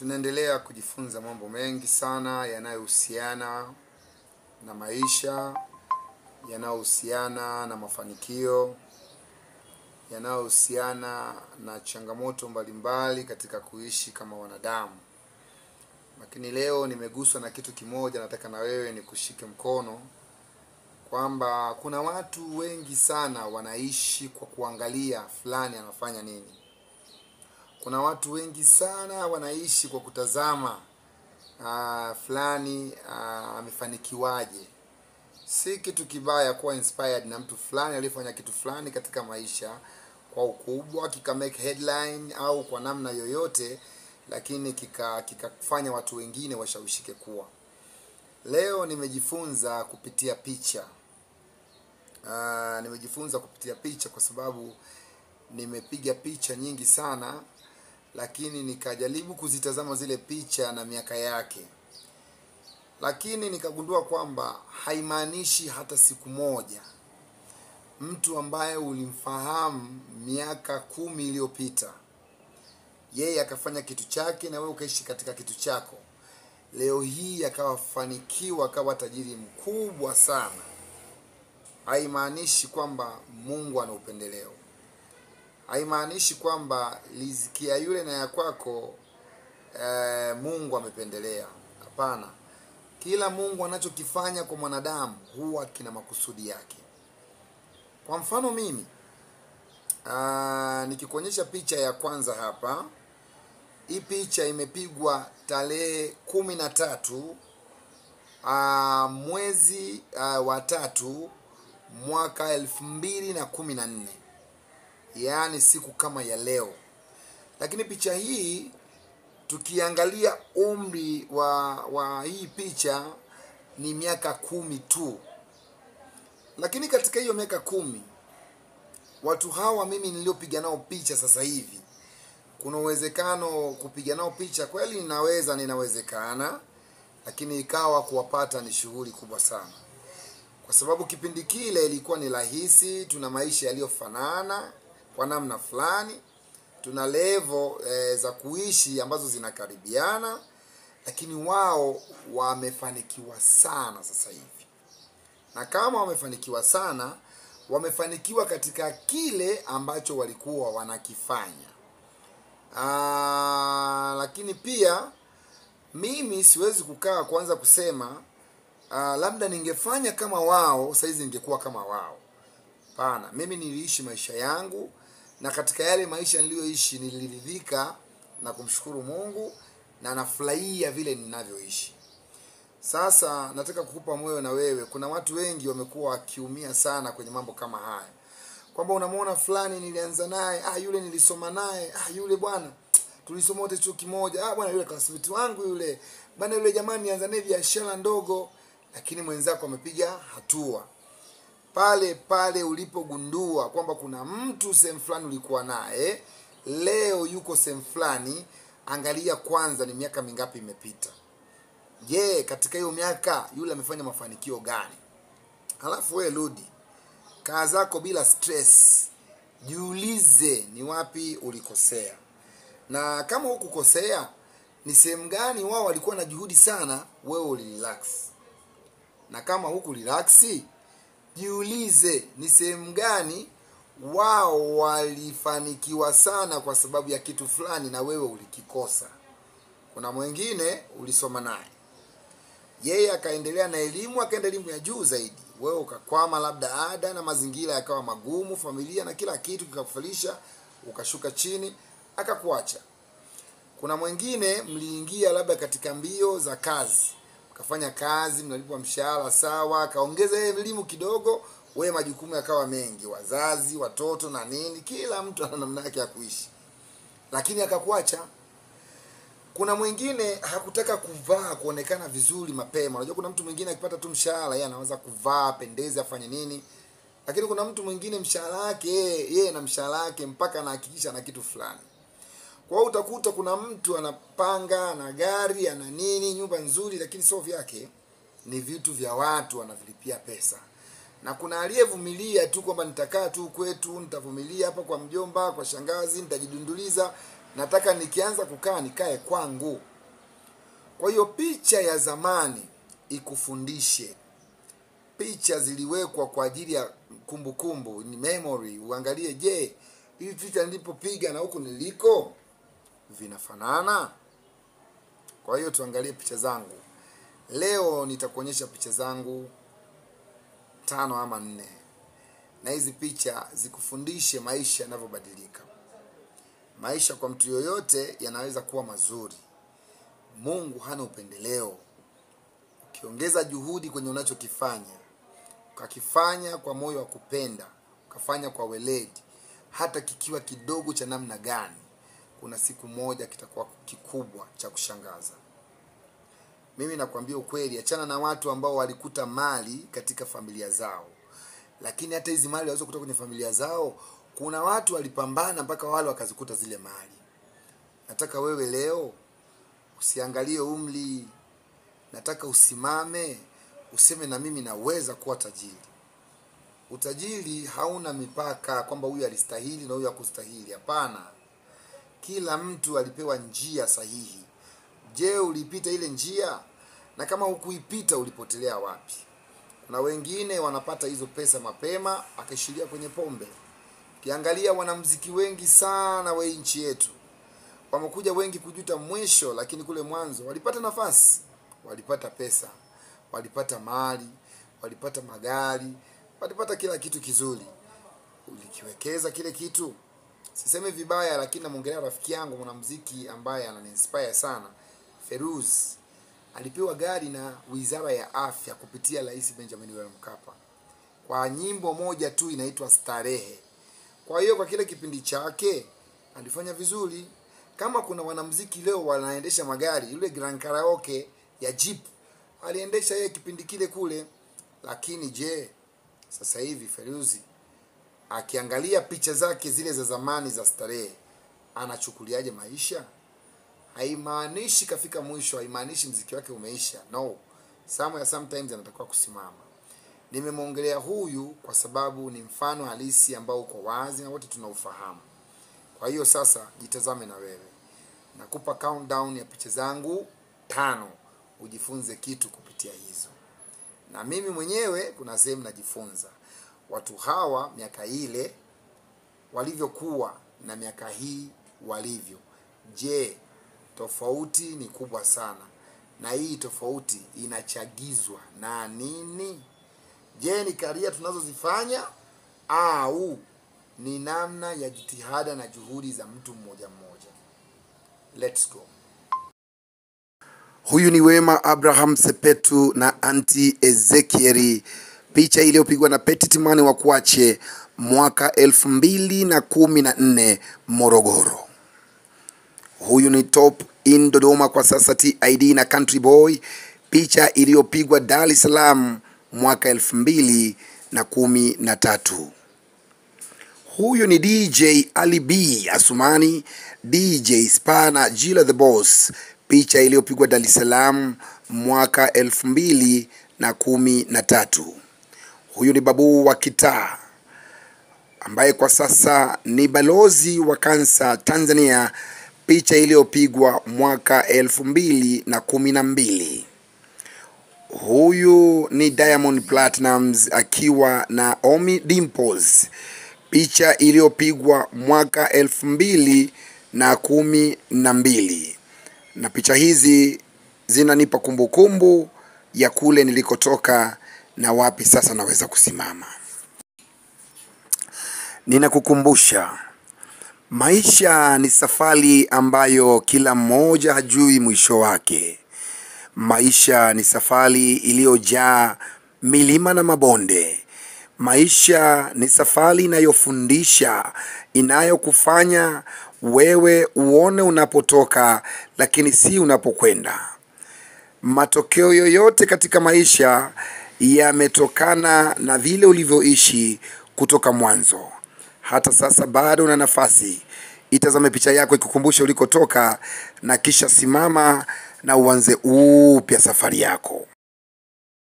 Tunaendelea kujifunza mambo mengi sana yanayohusiana na maisha, yanayohusiana na mafanikio, yanayohusiana na changamoto mbalimbali katika kuishi kama wanadamu. Lakini leo nimeguswa na kitu kimoja, nataka na wewe nikushike mkono, kwamba kuna watu wengi sana wanaishi kwa kuangalia fulani anafanya nini. Kuna watu wengi sana wanaishi kwa kutazama fulani amefanikiwaje. Si kitu kibaya kuwa inspired na mtu fulani aliyefanya kitu fulani katika maisha kwa ukubwa, kika make headline au kwa namna yoyote, lakini kikafanya watu wengine washawishike kuwa. Leo nimejifunza kupitia picha. Nimejifunza kupitia picha kwa sababu nimepiga picha nyingi sana, lakini nikajaribu kuzitazama zile picha na miaka yake. Lakini nikagundua kwamba haimaanishi hata siku moja mtu ambaye ulimfahamu miaka 10 iliyopita, yeye akafanya kitu chake na wewe ukaishi katika kitu chako, leo hii akawafanikiwa, akawa tajiri mkubwa sana, haimaanishi kwamba Mungu ana upendeleo. Haimaanishi kwamba riziki ya yule na ya kwako Mungu amependelea. Hapana. Kila Mungu anachokifanya kwa mwanadamu huwa kina makusudi yake. Kwa mfano mimi, nikikuonyesha picha ya kwanza hapa. Hii picha imepigwa tarehe 13 mwezi wa 3 mwaka 2014. Yaani siku kama ya leo. Lakini picha hii, tukiangalia umri wa hii picha ni miaka 10 tu. Lakini katika hiyo miaka 10, watu hawa mimi niliopiga nao picha sasa hivi, kuna uwezekano kupiga nao picha kweli ninawezekana, lakini ikawa kuwapata ni shughuli kubwa sana. Kwa sababu kipindi kile ilikuwa ni rahisi, tuna maisha yaliyofanana kwa namna fulani, tuna level za kuishi ambazo zinakaribiana, lakini wao wamefanikiwa sana sasa hivi. Na kama wamefanikiwa sana, wamefanikiwa katika kile ambacho walikuwa wanakifanya. Lakini pia mimi siwezi kukaa kwanza kusema labda ningefanya kama wao, saizi ningekuwa kama wao. Hapana, mimi niliishi maisha yangu, na katika yale maisha niliyoishi niliridhika na kumshukuru Mungu, na nafurahia vile ninavyoishi. Sasa nataka kukupa moyo na wewe. Kuna watu wengi wamekuwa wakiumia sana kwenye mambo kama haya, kwamba unamuona fulani nilianza naye, yule nilisoma naye, yule bwana tulisoma wote chuo kimoja, bwana yule classmate wangu yule, bwana yule jamani nianza naye biashara ndogo. Lakini mwenzako amepiga hatua. Pale ulipogundua kwamba kuna mtu sehemu fulani ulikuwa naye, leo yuko sehemu fulani, angalia kwanza ni miaka mingapi imepita. Je, katika hiyo miaka yule amefanya mafanikio gani? Halafu wewe rudi kaa zako bila stress, jiulize ni wapi ulikosea, na kama hukukosea ni sehemu gani wao walikuwa na juhudi sana, wewe ulirelax. Na kama huku relaxi, jiulize ni sehemu gani wao walifanikiwa sana kwa sababu ya kitu fulani na wewe ulikikosa. Kuna mwingine ulisoma naye, yeye akaendelea na elimu, akaenda elimu ya juu zaidi, wewe ukakwama labda ada na mazingira yakawa magumu, familia na kila kitu kikakufalisha, ukashuka chini, akakuacha. Kuna mwingine mliingia labda katika mbio za kazi, kafanya kazi, mnalipwa mshahara sawa, kaongeza yeye elimu kidogo, wewe majukumu yakawa mengi, wazazi, watoto na nini, kila mtu ana namna yake ya kuishi, lakini akakuacha. Kuna mwingine hakutaka kuvaa kuonekana vizuri mapema. Unajua kuna mtu mwingine akipata tu mshahara yeye anaanza kuvaa, pendeze, afanye nini. Lakini kuna mtu mwingine mshahara wake yeye na mshahara wake mpaka anahakikisha na kitu fulani. Kwa hiyo utakuta kuna mtu anapanga, ana gari, ana nini, nyumba nzuri, lakini sio vyake, ni vitu vya watu anavilipia pesa. Na kuna aliyevumilia tu kwamba nitakaa tu kwetu, nitavumilia hapa kwa mjomba, kwa shangazi, nitajidunduliza, nataka nikianza kukaa nikae kwangu. Kwa hiyo picha ya zamani ikufundishe. Picha ziliwekwa kwa ajili ya kumbukumbu, ni memory. Uangalie, je, hivi picha nilipopiga na huku niliko vinafanana? Kwa hiyo tuangalie picha zangu. Leo nitakuonyesha picha zangu 5 ama 4. Na hizi picha zikufundishe maisha yanavyobadilika. Maisha kwa mtu yoyote yanaweza kuwa mazuri. Mungu hana upendeleo. Ukiongeza juhudi kwenye unachokifanya, ukakifanya kwa moyo wa kupenda, ukafanya kwa weledi, hata kikiwa kidogo cha namna gani, kuna siku moja kitakuwa kikubwa cha kushangaza. Mimi nakwambia ukweli, achana na watu ambao walikuta mali katika familia zao. Lakini hata hizi mali walizo kutoka kwenye familia zao, kuna watu walipambana mpaka wale wakazikuta zile mali. Nataka wewe leo usiangalie umri. Nataka usimame, useme na mimi naweza kuwa tajiri. Utajiri hauna mipaka kwamba huyu alistahili na huyu hakustahili. Hapana. Kila mtu alipewa njia sahihi. Je, ulipita ile njia? Na kama hukuipita ulipotelea wapi? Kuna wengine wanapata hizo pesa mapema, akaishiria kwenye pombe. Kiangalia wanamuziki wengi sana wa nchi yetu, wamekuja wengi kujuta mwisho, lakini kule mwanzo walipata nafasi, walipata pesa, walipata mali, walipata magari, walipata kila kitu kizuri. Ulikiwekeza kile kitu? Siseme vibaya, lakini namuongelea rafiki yangu mwanamuziki ambaye ananinspire sana, Feruz. Alipewa gari na Wizara ya Afya kupitia Rais Benjamin William Mkapa kwa nyimbo moja tu inaitwa Starehe. Kwa hiyo kwa kile kipindi chake alifanya vizuri. Kama kuna wanamuziki leo wanaendesha magari, yule Grand Karaoke ya Jeep aliendesha yeye kipindi kile kule. Lakini je, sasa hivi Feruzi akiangalia picha zake zile za zamani za Starehe, anachukuliaje maisha? Haimaanishi kafika mwisho, haimaanishi muziki wake umeisha. No. Sometimes anatakiwa kusimama. Nimemwongelea huyu kwa sababu ni mfano halisi ambao uko wazi na wote tunaufahamu. Kwa hiyo sasa jitazame na wewe. Nakupa countdown ya picha zangu 5. Ujifunze kitu kupitia hizo. Na mimi mwenyewe kuna sehemu najifunza. Watu hawa miaka ile walivyokuwa na miaka hii walivyo. Je, tofauti ni kubwa sana. Na hii tofauti inachagizwa na nini? Je, ni karia tunazozifanya au ni namna ya jitihada na juhudi za mtu mmoja mmoja? Let's go. Huyu ni Wema Abraham Sepetu na Auntie Ezekieli. Picha iliyopigwa na Petit Mani wa Kuache mwaka 2014 Morogoro. Huyu ni Top in Dodoma kwa sasa, TID na Country Boy. Picha iliyopigwa Dar es Salaam mwaka 2013. Huyu ni DJ Ali B Asumani, DJ Spana, Jila the Boss. Picha iliyopigwa Dar es Salaam mwaka 2013. Huyu ni Babu wa Kitaa ambaye kwa sasa ni balozi wa kansa Tanzania. Picha iliyopigwa mwaka 2012. Huyu ni Diamond Platnumz akiwa na Omi Dimples. Picha iliyopigwa mwaka 2012. Na picha hizi zinanipa kumbukumbu ya kule nilikotoka na wapi sasa naweza kusimama. Ninakukumbusha, maisha ni safari ambayo kila mmoja hajui mwisho wake. Maisha ni safari iliyojaa milima na mabonde. Maisha ni safari inayofundisha, inayokufanya wewe uone unapotoka lakini si unapokwenda. Matokeo yoyote katika maisha yametokana na vile ulivyoishi kutoka mwanzo. Hata sasa bado una nafasi. Itazame picha yako ikukumbushe ulikotoka na kisha simama na uanze upya safari yako.